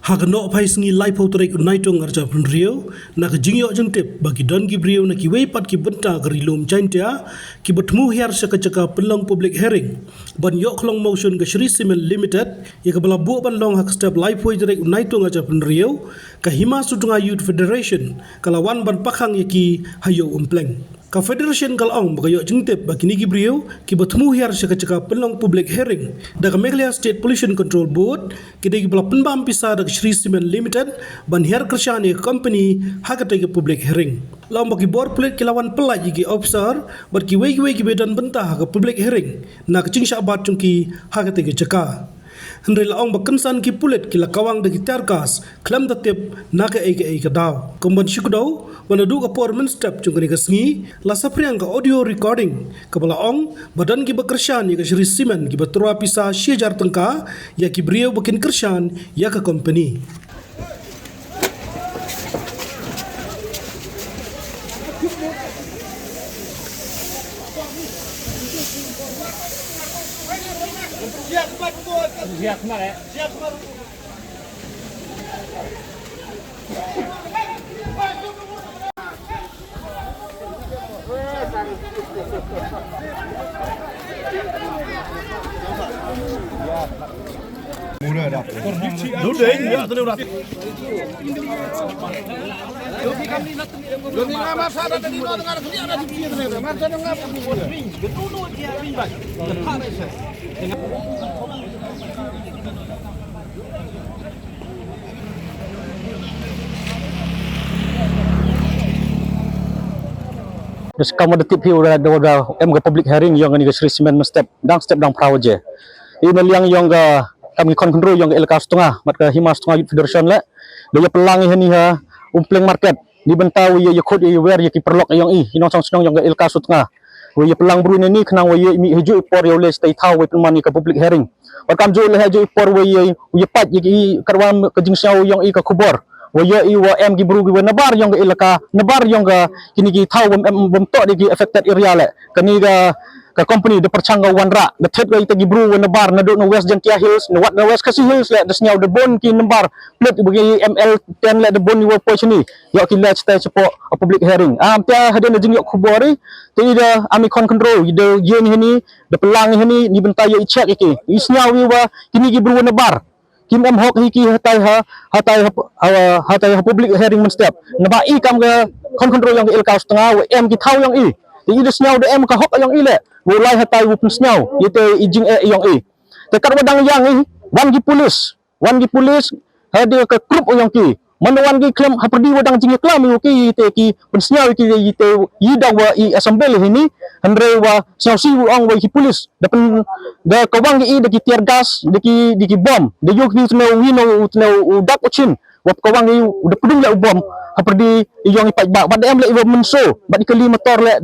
Haganok pai sengi lai pau terai unai tong arja pun rio nak jingyo jeng tip bagi don ki brio nak ki weipat ki benta gari lom chaintia ki bertemu hiar caka pelang public hearing ban yok long motion ke Shri Cement Limited ya ke bala buak ban long hak step lai pau terai unai tong arja pun rio ke Hima Sutunga Youth Federation kalawan ban pakhang ya ki hayo umpleng. Ka Federation Kalong bagayok jengtip bagi niki brio ki bertemu hiar caka pelang public hearing dak Meghalaya State Pollution Control Board ki bala penbam pisah dak Shri Cement Limited ban hiar kerjaan company hakate ke public hearing lam bagi board plate kilawan pelaj ki officer bar ki wei bedan bentah ke public hearing nak cing syabat cungki hakate ke caka Henry laong bakensan ki pulit kila kawang de gitarkas klam datip naka eke daw komban syukdaw wanadu ka porman step cungkani ka sengi la sapriang ka audio recording kapala ong badan ki bekersan ya ka Shri Cement ki betura pisa syejar tengka ya ki beliau bakin kersan ya ka company Siap semua ya. Siap semua. Murah dah. dulu deh ya tadi urat Jadi nama saya tadi mau dengar dia ada di sini ternyata. Masa dengar aku buat ring. Betul dia ring baik. Terus kamu detip hi udah em ke public hearing yang ni ke Shri Cement step dang prau je. Ini yang kami kontrol yang LK setengah mat ke Hima Setengah Youth Federation le. Dia pelang ni ha umpleng market di bentau ye kod ye wer ye ki perlok yang hinong song yang LK setengah. Ye pelang bru ni kenang ye mi hiju por ye le stay tahu we penmani ke public hearing. Wakam jo le haju por we ye pat ye karwan ke jingsau yang ke kubor. Waya iwa em gibru giwa nabar yang ke ilaka nabar yang ke kini ki tahu bemtok di affected area le kini ke company de perchanga wanra de thet ga ita gibru wa nabar na do no west jantia hills no what no west kasi hills le de snyau de bon ki nabar plate bagi ML10 le de bon ni wa pochini yo ki le stay cepo public hearing tia haden de jing yo khubori ti de ami control de yen ni de pelang ni ni bentai yo check iki isnyau wa kini gibru wa nabar Kim am hok hiki hatai public hearing men step nabai kam ke kontrol yang ilka setengah em ki thau yang ti de snyau de em ka hok yang le mulai hatai wupun snyau yete ijing yang te kar wadang yang wan gi polis hade ke grup yang ki manwan gi klem haperdi wadang jing klam yu ki te ki pun snyau ki yete yidang wa assembly ini andre wa snyau si ong wa ki polis depan de kawang gi de ki tear gas de ki bom de yok ni no dak ochin wa kawang gi de pudung le bom haperdi yang ipak ba bad em le menso bad kali motor le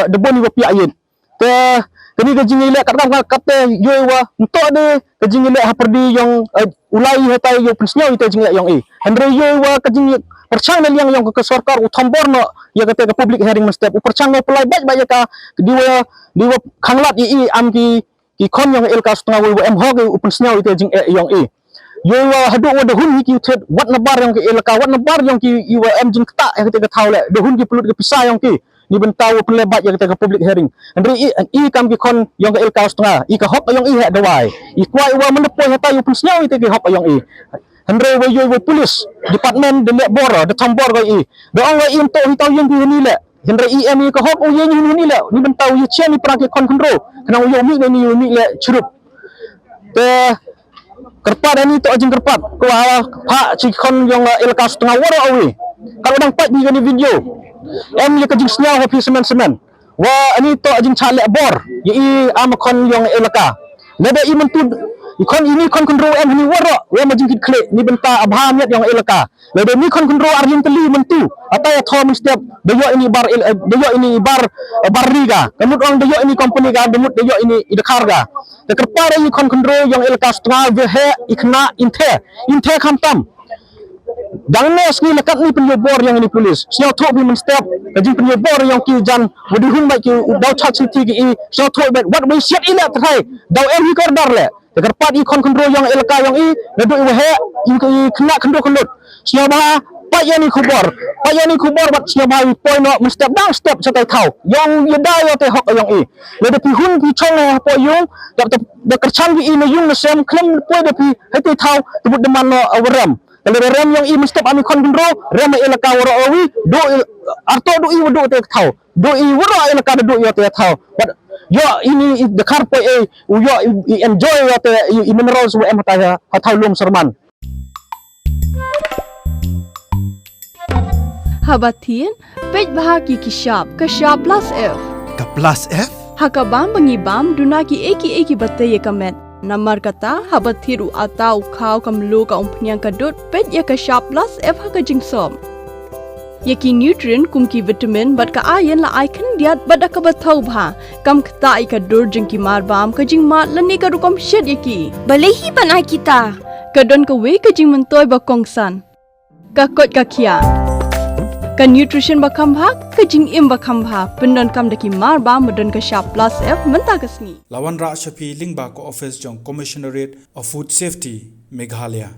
de boni wa pi ayin te kini kajing ile kadang kate yo wa untuk de kajing ile haperdi yang ulai hatai yo pensnyau ite jing yang andre yo wa kajing percangna yang ke sarkar utamborno ya kate ke public hearing step percangna pelai baik ka diwa khanglat am ki kon yang ilka setengah wa em hog pensnyau ite jing yang yo wa hadu wa dehun ki thet wat nabar yang ke ilka wat nabar yang ki wa em jing kata ya kate ke thaule dehun ki pelut ke pisah yang ki ni bentau pelebat yang kita ke public hearing andre kam ki kon yang ke ilka setengah ka hok yang he dawai kwai wa menepoi hata yu pensnyau ite ke hok yang andre wa yo polis department de lek bor de tambor ga de ong wa into hitau yang ki ni le andre em ka hok o yang ni le ni bentau yu chen ni pra ke kon kontrol kena yo mi le churup te kerpat ni to jing kerpat ko ha ci kon yang ilka setengah waro awi kalau dang pat di video em ye kajing snyau hapi semen wa ani to jing chale bor ye amakon yang elaka leda i mentu ikon ini kon kontrol em ni waro we majing kit kle ni benta abham yat yang elaka leda ni kon kontrol arjin teli mentu atau ya thom setiap deyo ini bar barriga kemut orang deyo ini company ga demut deyo ini idekar ga kekerpare i kon kontrol yang elaka setengah we he ikna inte khamtam Dangnes ni lekat ni penyebor yang ini polis. Siapa tahu bi menstep kajing penyebor yang ki jan wadihun baik ki dau chat city ki siapa tahu baik wat we siat ila terhai dau em hi kordar le. Dekat i kontrol yang elka yang i neduk wehe i kena kendut snyoba pak yani kubor bat snyoba point no step down step satai thau yang yeda yo te hok yang i le de pi hun pi chong ne po yung de kerchan pi i no yung sem klem po de pi hete thau tebut deman no awram le rem yang i step ami kontrol rem elka woro awi do arto do i do te thau do i woro elka do yo te thau yo ini the carpo yo enjoy yo te minerals we em ta thau lum serman Habatin pej bahagi kishap plus F Ka plus F? hakabam bangibam dunaki eki batte ye kamet namar kata habathiru atau khau kamlu ka umpnyang kadut pej ya kishap plus F haka jingsom yaki nutrient kumki vitamin bat ka iron la icon diat bada ka bathau bha kam khta ka dur jingki marbam ka jingma lani ka rukom shed yaki balehi panai kita kadon ka we ka jing mentoy ba kongsan ka kot ka kia ka nutrition ba khambha ka jing im ba khambha pendon kam daki marba medon ka sharp plus F menta kasni Lawan Ra Shapi Lingba ko office jong Commissionerate of Food Safety Meghalaya.